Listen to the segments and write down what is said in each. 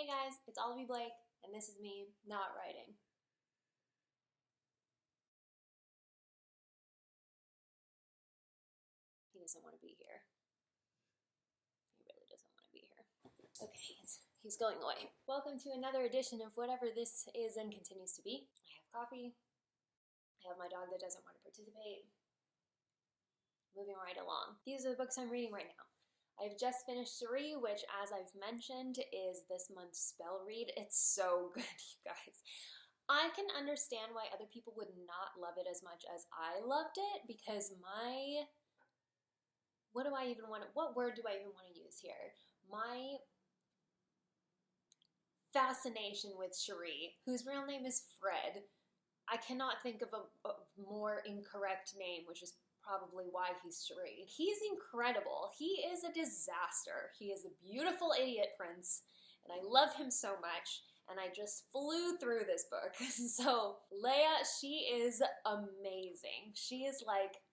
guys, it's Olivie Blake, and this is me not writing. He doesn't want to be here. He really doesn't want to be here. Okay, he's going away. Welcome to another edition of whatever this is and continues to be. I have coffee. I have my dog that doesn't want to participate. Moving right along. These are the books I'm reading right now. I've just finished Cherie, which, as I've mentioned, is this month's spell read. It's so good, you guys. I can understand why other people would not love it as much as I loved it, because what word do I even want to use here? My fascination with Cherie, whose real name is Fred, I cannot think of a more incorrect name, which is probably why he's Cherie. He's incredible. He is a disaster. He is a beautiful idiot prince, and I love him so much, and I just flew through this book. So, Leia, she is amazing. She is like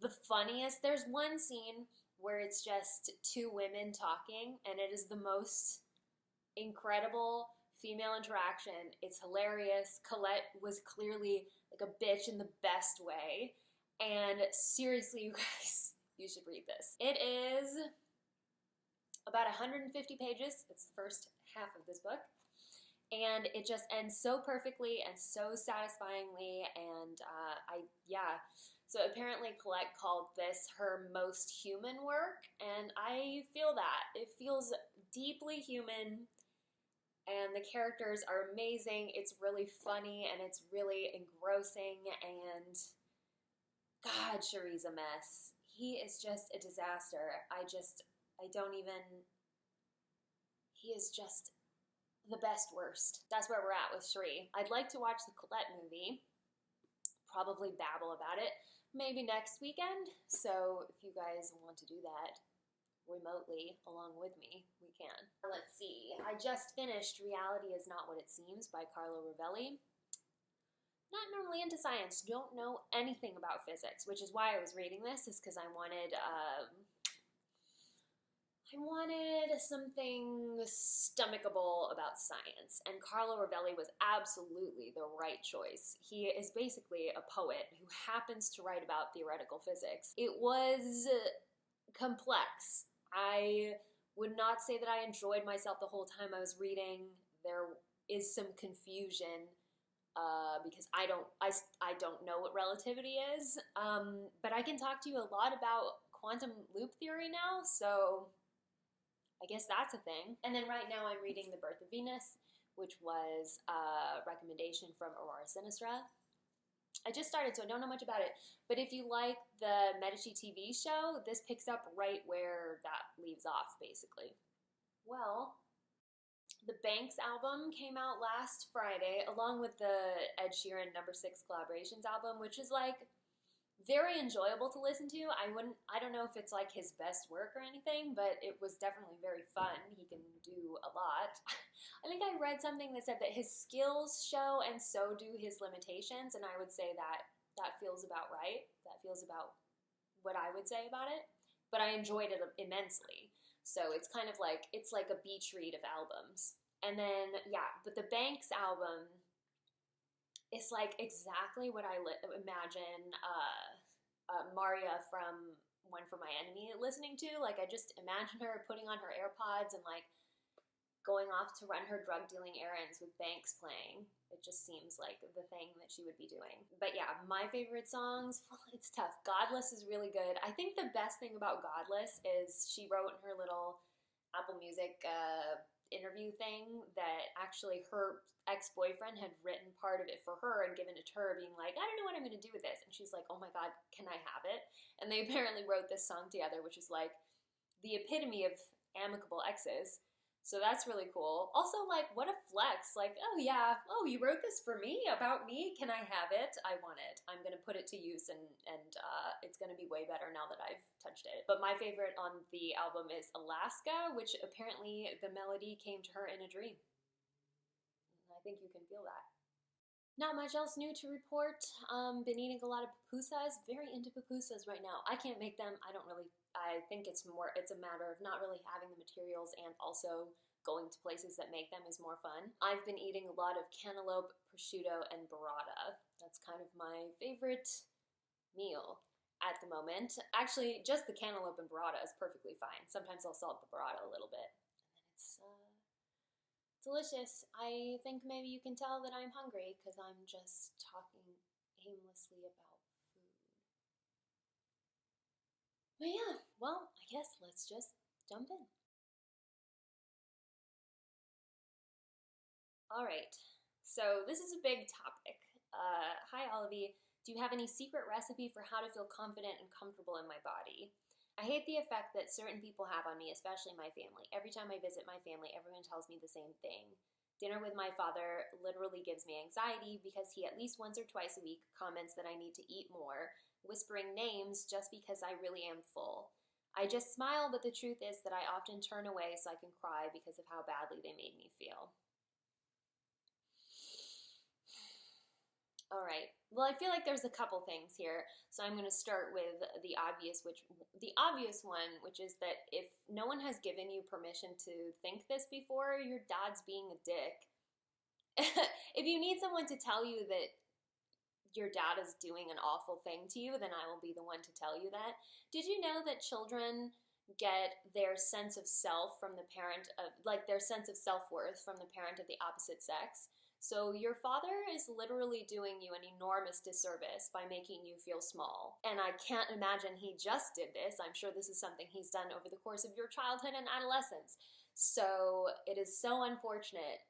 the funniest. There's one scene where it's just two women talking, and it is the most incredible female interaction. It's hilarious. Colette was clearly like a bitch in the best way. And seriously, you guys, you should read this. It is about 150 pages. It's the first half of this book. And it just ends so perfectly and so satisfyingly. And so apparently Colette called this her most human work. And I feel that. It feels deeply human. And the characters are amazing. It's really funny and it's really engrossing. And God, Cherie's a mess. He is just a disaster. He is just the best worst. That's where we're at with Cherie. I'd like to watch the Colette movie, probably babble about it, maybe next weekend. So if you guys want to do that remotely along with me, we can. Let's see. I just finished Reality Is Not What It Seems by Carlo Rovelli. Not normally into science, don't know anything about physics, which is why I was reading this, is because I wanted something stomachable about science, and Carlo Rovelli was absolutely the right choice. He is basically a poet who happens to write about theoretical physics. It was complex. I would not say that I enjoyed myself the whole time I was reading. There is some confusion because I don't know what relativity is, but I can talk to you a lot about quantum loop theory now, so I guess that's a thing. And then right now I'm reading The Birth of Venus, which was a recommendation from Aurora Sinistra. I just started, so I don't know much about it, but if you like the Medici TV show, this picks up right where that leaves off, basically. Well, the Banks album came out last Friday, along with the Ed Sheeran No. 6 Collaborations album, which is like very enjoyable to listen to. I don't know if it's like his best work or anything, but it was definitely very fun. He can do a lot. I think I read something that said that his skills show and so do his limitations, and I would say that feels about right. That feels about what I would say about it, but I enjoyed it immensely. So it's kind of like, it's like a beach read of albums. And then, but the Banks album is like exactly what I imagine Maria from One For My Enemy listening to. Like, I just imagine her putting on her AirPods and like going off to run her drug dealing errands with Banks playing. It just seems like the thing that she would be doing. But yeah, my favorite songs, it's tough. Godless is really good. I think the best thing about Godless is she wrote in her little Apple Music interview thing that actually her ex-boyfriend had written part of it for her and given it to her, being like, I don't know what I'm going to do with this. And she's like, oh my God, can I have it? And they apparently wrote this song together, which is like the epitome of amicable exes. So that's really cool. Also, like, what a flex. Like, oh yeah, oh, you wrote this for me, about me? Can I have it? I want it. I'm going to put it to use, and it's going to be way better now that I've touched it. But my favorite on the album is Alaska, which apparently the melody came to her in a dream. I think you can feel that. Not much else new to report. Been eating a lot of pupusas. Very into pupusas right now. I can't make them. I think it's a matter of not really having the materials and also going to places that make them is more fun. I've been eating a lot of cantaloupe, prosciutto, and burrata. That's kind of my favorite meal at the moment. Actually, just the cantaloupe and burrata is perfectly fine. Sometimes I'll salt the burrata a little bit. And then it's delicious. I think maybe you can tell that I'm hungry because I'm just talking aimlessly about food. But yeah, well, I guess let's just jump in. All right, so this is a big topic. Hi, Olivie. Do you have any secret recipe for how to feel confident and comfortable in my body? I hate the effect that certain people have on me, especially my family. Every time I visit my family, everyone tells me the same thing. Dinner with my father literally gives me anxiety because he at least once or twice a week comments that I need to eat more, whispering names just because I really am full. I just smile, but the truth is that I often turn away so I can cry because of how badly they made me feel. All right. Well, I feel like there's a couple things here. So I'm going to start with the obvious one, which is that if no one has given you permission to think this before, your dad's being a dick. If you need someone to tell you that your dad is doing an awful thing to you, then I will be the one to tell you that. Did you know that children get their sense of self from the parent of, like, their sense of self-worth from the parent of the opposite sex? So your father is literally doing you an enormous disservice by making you feel small. And I can't imagine he just did this. I'm sure this is something he's done over the course of your childhood and adolescence. So it is so unfortunate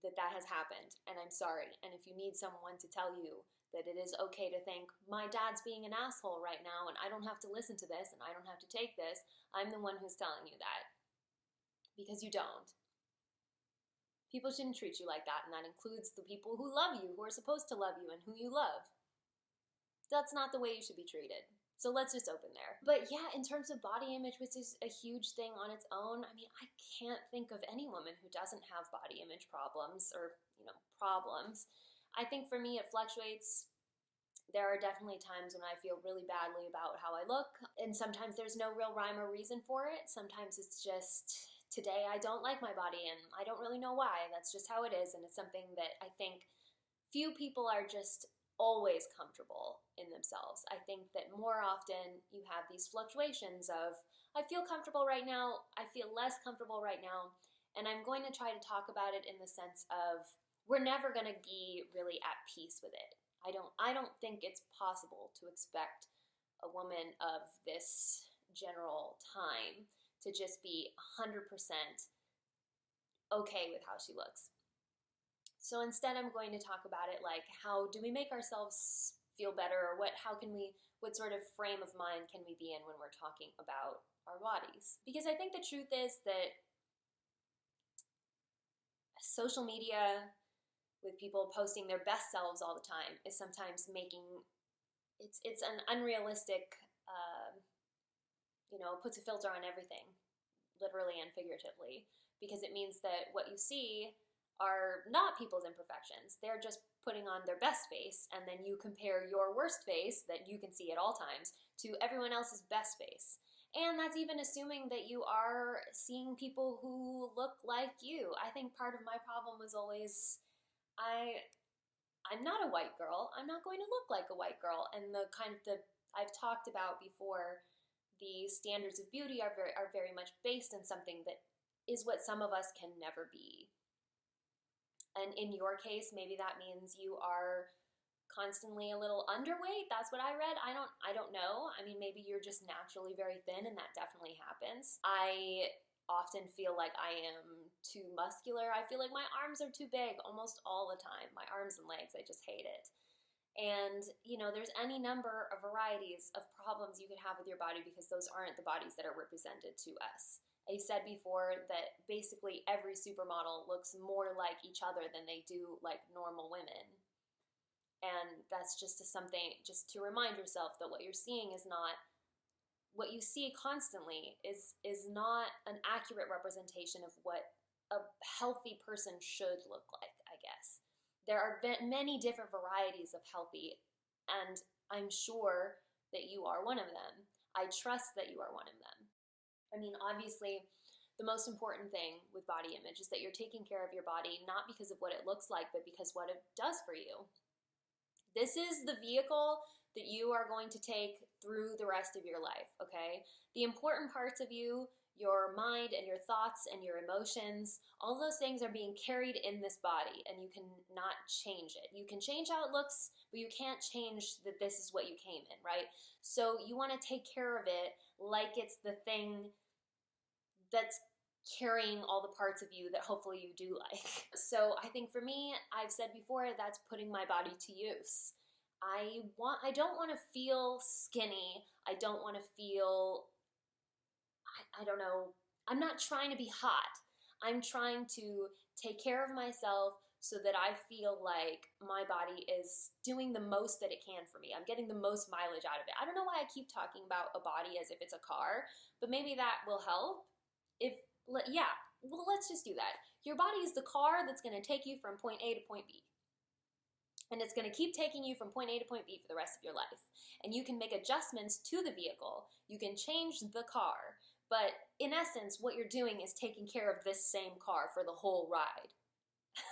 that that has happened, and I'm sorry. And if you need someone to tell you that it is okay to think, my dad's being an asshole right now, and I don't have to listen to this, and I don't have to take this, I'm the one who's telling you that. Because you don't. People shouldn't treat you like that, and that includes the people who love you, who are supposed to love you, and who you love. That's not the way you should be treated. So let's just open there. But yeah, in terms of body image, which is a huge thing on its own, I mean, I can't think of any woman who doesn't have body image problems or, problems. I think for me, it fluctuates. There are definitely times when I feel really badly about how I look, and sometimes there's no real rhyme or reason for it. Sometimes it's just, today I don't like my body, and I don't really know why. That's just how it is, and it's something that I think few people are just always comfortable in themselves. I think that more often you have these fluctuations of, I feel comfortable right now, I feel less comfortable right now, and I'm going to try to talk about it in the sense of, we're never going to be really at peace with it. I don't think it's possible to expect a woman of this general time to just be 100% okay with how she looks. So instead, I'm going to talk about it like, how do we make ourselves feel better, or what sort of frame of mind can we be in when we're talking about our bodies? Because I think the truth is that social media, with people posting their best selves all the time, is sometimes making it's an unrealistic, puts a filter on everything, literally and figuratively, because it means that what you see are not people's imperfections. They're just putting on their best face, and then you compare your worst face that you can see at all times to everyone else's best face. And that's even assuming that you are seeing people who look like you. I think part of my problem was always, I'm not a white girl. I'm not going to look like a white girl. And I've talked about before, the standards of beauty are very much based on something that is what some of us can never be. And in your case, maybe that means you are constantly a little underweight. That's what I read. I don't know. I mean, maybe you're just naturally very thin, and that definitely happens. I often feel like I am too muscular. I feel like my arms are too big almost all the time. My arms and legs, I just hate it. And, there's any number of varieties of problems you could have with your body, because those aren't the bodies that are represented to us. I said before that basically every supermodel looks more like each other than they do like normal women. And that's just to remind yourself that what you're seeing is not, what you see constantly is not an accurate representation of what a healthy person should look like, I guess. There are many different varieties of healthy, and I'm sure that you are one of them. I trust that you are one of them. I mean, obviously, The most important thing with body image is that you're taking care of your body, not because of what it looks like, but because what it does for you. This is the vehicle that you are going to take through the rest of your life, okay? The important parts of you, your mind and your thoughts and your emotions, all those things are being carried in this body, and you cannot change it. You can change how it looks, but you can't change that this is what you came in, right? So you want to take care of it like it's the thing that's carrying all the parts of you that hopefully you do like. So I think for me, I've said before, that's putting my body to use. I don't want to feel skinny. I don't want to feel, I don't know, I'm not trying to be hot. I'm trying to take care of myself so that I feel like my body is doing the most that it can for me. I'm getting the most mileage out of it. I don't know why I keep talking about a body as if it's a car, but maybe that will help. Well, let's just do that. Your body is the car that's going to take you from point A to point B. And it's going to keep taking you from point A to point B for the rest of your life. And you can make adjustments to the vehicle. You can change the car. But in essence, what you're doing is taking care of this same car for the whole ride.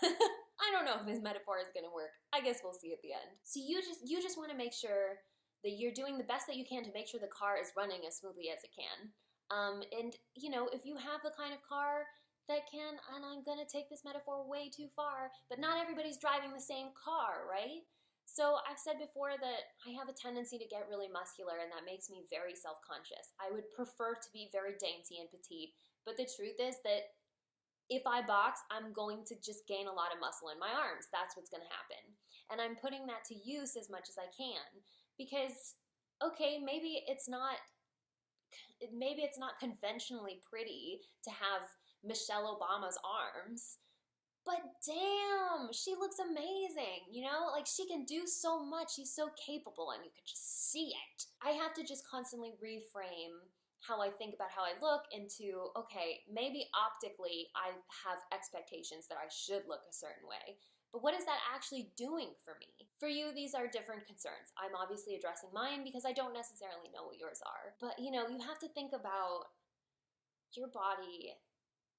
I don't know if this metaphor is going to work. I guess we'll see at the end. So you just want to make sure that you're doing the best that you can to make sure the car is running as smoothly as it can. And, you know, if you have the kind of car that can, and I'm going to take this metaphor way too far, but not everybody's driving the same car, right? So I've said before that I have a tendency to get really muscular, and that makes me very self-conscious. I would prefer to be very dainty and petite, but the truth is that if I box, I'm going to just gain a lot of muscle in my arms. That's what's going to happen. And I'm putting that to use as much as I can because, okay, maybe it's not conventionally pretty to have Michelle Obama's arms, but damn, she looks amazing, you know? Like, she can do so much. She's so capable, and you can just see it. I have to just constantly reframe how I think about how I look into, okay, maybe optically I have expectations that I should look a certain way, but what is that actually doing for me? For you, these are different concerns. I'm obviously addressing mine because I don't necessarily know what yours are. But, you know, you have to think about your body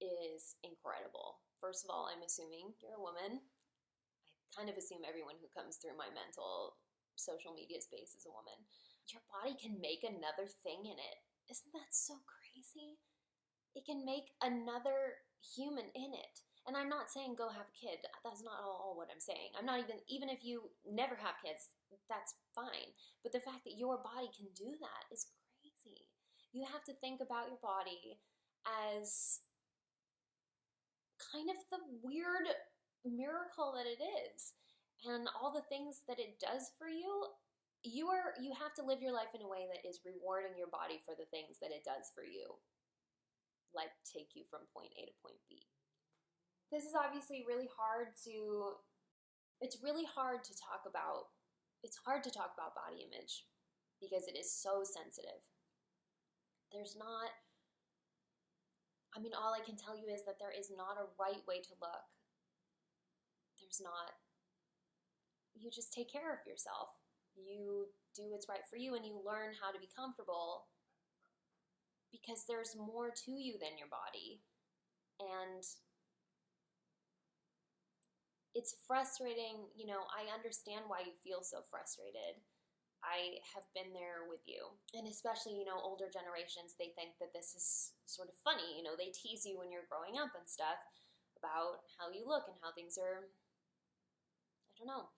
is incredible. First of all, I'm assuming you're a woman. I kind of assume everyone who comes through my mental social media space is a woman. Your body can make another thing in it. Isn't that so crazy? It can make another human in it. And I'm not saying go have a kid. That's not all what I'm saying. I'm not even if you never have kids, that's fine. But the fact that your body can do that is crazy. You have to think about your body as kind of the weird miracle that it is. And all the things that it does for you, you have to live your life in a way that is rewarding your body for the things that it does for you. Like take you from point A to point B. This is obviously really hard to, it's hard to talk about body image because it is so sensitive. All I can tell you is that there is not a right way to look. You just take care of yourself. You do what's right for you and you learn how to be comfortable because there's more to you than your body. And it's frustrating, I understand why you feel so frustrated. I have been there with you. And especially, older generations, they think that this is sort of funny. They tease you when you're growing up and stuff about how you look and how things are, I don't know.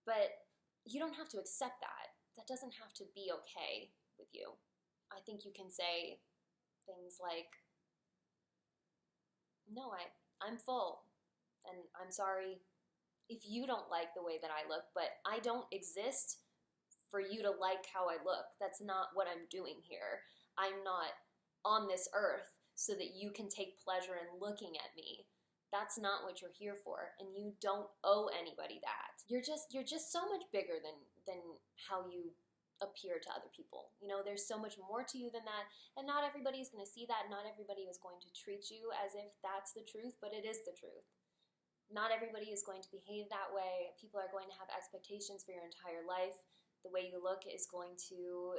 But you don't have to accept that. That doesn't have to be okay with you. I think you can say things like, no, I'm full, and I'm sorry if you don't like the way that I look, but I don't exist for you to like how I look. That's not what I'm doing here. I'm not on this earth so that you can take pleasure in looking at me. That's not what you're here for, and you don't owe anybody that. You're just so much bigger than how you appear to other people. There's so much more to you than that, and not everybody is going to see that. Not everybody is going to treat you as if that's the truth, but it is the truth. Not everybody is going to behave that way. People are going to have expectations for your entire life. The way you look is going to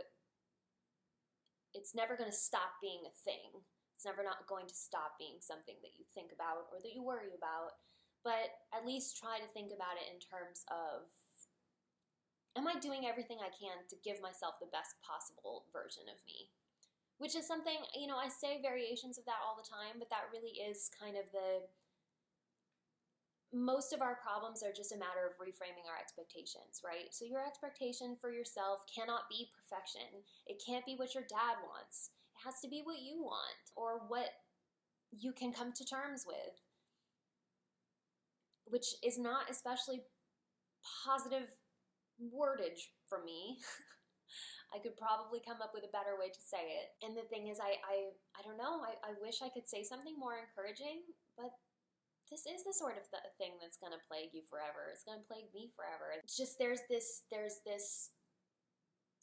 it's never going to stop being a thing. It's never not going to stop being something that you think about or that you worry about. But at least try to think about it in terms of, am I doing everything I can to give myself the best possible version of me? Which is something, I say variations of that all the time, but that really is kind of most of our problems are just a matter of reframing our expectations, right? So your expectation for yourself cannot be perfection. It can't be what your dad wants. It has to be what you want or what you can come to terms with, which is not especially positive wordage from me. I could probably come up with a better way to say it. And the thing is, I don't know, I wish I could say something more encouraging, but this is the sort of thing that's going to plague you forever. It's going to plague me forever. It's just there's this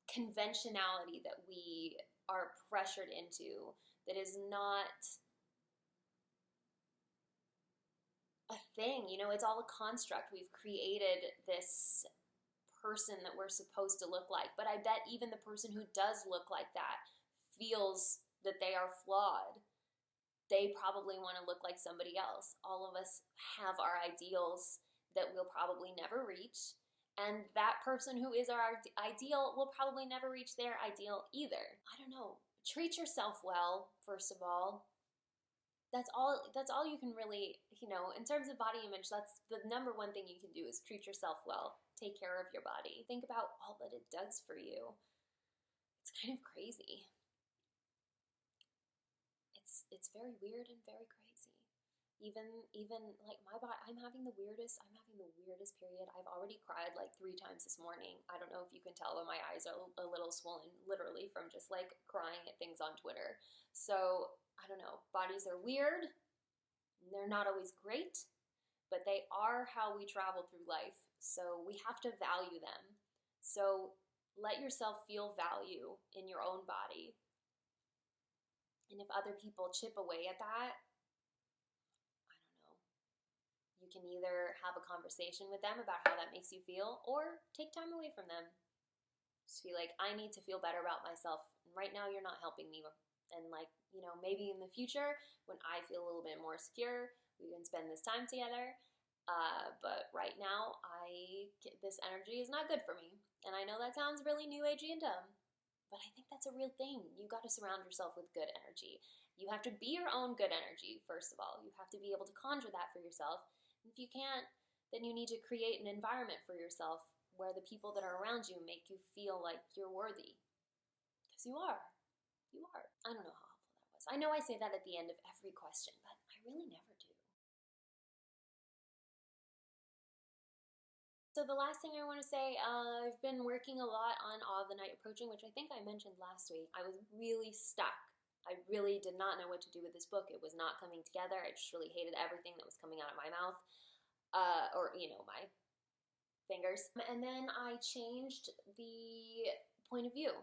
conventionality that we are pressured into that is not a thing. It's all a construct. We've created this person that we're supposed to look like. But I bet even the person who does look like that feels that they are flawed. They probably want to look like somebody else. All of us have our ideals that we'll probably never reach. And that person who is our ideal will probably never reach their ideal either. I don't know. Treat yourself well, first of all. That's all you can really, in terms of body image, that's the number one thing you can do is treat yourself well. Take care of your body. Think about all that it does for you. It's kind of crazy. It's very weird and very crazy. Even like my body, I'm having the weirdest period. I've already cried like 3 times this morning. I don't know if you can tell, but my eyes are a little swollen, literally from just like crying at things on Twitter. So I don't know. Bodies are weird. They're not always great, but they are how we travel through life. So we have to value them. So let yourself feel value in your own body. And if other people chip away at that, I don't know. You can either have a conversation with them about how that makes you feel or take time away from them. Just be like, I need to feel better about myself. And right now you're not helping me. And maybe in the future when I feel a little bit more secure, we can spend this time together. But right now this energy is not good for me. And I know that sounds really new agey and dumb. But I think that's a real thing. You got to surround yourself with good energy. You have to be your own good energy, first of all. You have to be able to conjure that for yourself. And if you can't, then you need to create an environment for yourself where the people that are around you make you feel like you're worthy. Because you are. You are. I don't know how helpful that was. I know I say that at the end of every question, but I really never do. So the last thing I want to say, I've been working a lot on Awe of the Night Approaching, which I think I mentioned last week. I was really stuck. I really did not know what to do with this book. It was not coming together. I just really hated everything that was coming out of my mouth, my fingers. And then I changed the point of view.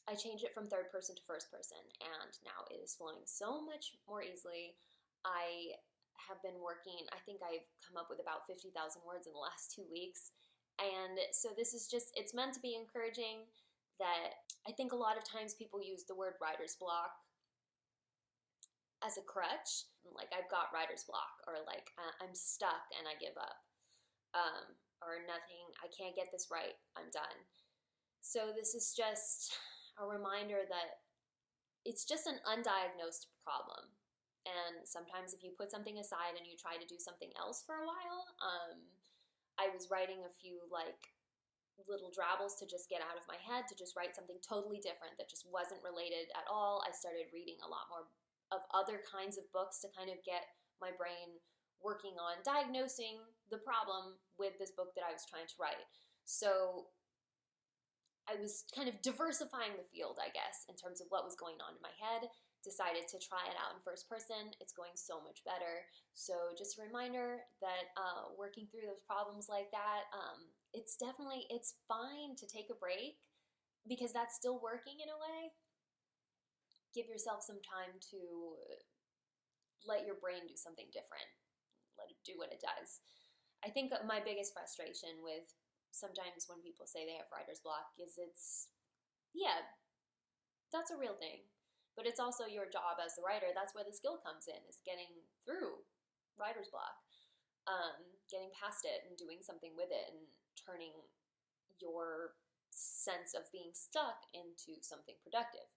I changed it from third person to first person, and now it is flowing so much more easily. I have been working, I think I've come up with about 50,000 words in the last 2 weeks. And so this is just, it's meant to be encouraging. That I think a lot of times people use the word writer's block as a crutch. Like, I've got writer's block, or like, I'm stuck and I give up. Or nothing, I can't get this right, I'm done. So this is just a reminder that it's just an undiagnosed problem. And sometimes if you put something aside and you try to do something else for a while, I was writing a few like little drabbles to just get out of my head, to just write something totally different that just wasn't related at all. I started reading a lot more of other kinds of books to kind of get my brain working on diagnosing the problem with this book that I was trying to write. So I was kind of diversifying the field, I guess, in terms of what was going on in my head. Decided to try it out in first person. It's going so much better. So just a reminder that working through those problems like that, it's fine to take a break, because that's still working in a way. Give yourself some time to let your brain do something different. Let it do what it does. I think my biggest frustration with sometimes when people say they have writer's block is That's a real thing. But it's also your job as the writer. That's where the skill comes in, is getting through writer's block, getting past it and doing something with it and turning your sense of being stuck into something productive.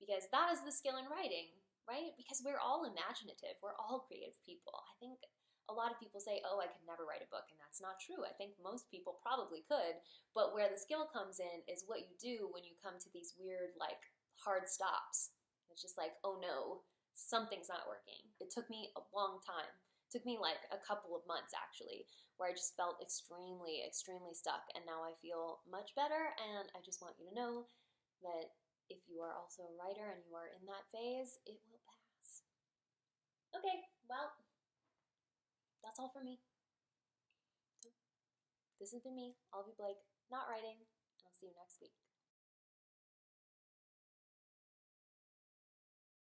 Because that is the skill in writing, right? Because we're all imaginative. We're all creative people. I think a lot of people say, oh, I could never write a book, and that's not true. I think most people probably could, but where the skill comes in is what you do when you come to these weird, like, hard stops. It's just like, oh no, something's not working. It took me a long time. It took me like a couple of months, actually, where I just felt extremely, extremely stuck, and now I feel much better, and I just want you to know that if you are also a writer and you are in that phase, it will pass. Okay, well, that's all for me. This has been me, Olivie Blake, not writing, and I'll see you next week.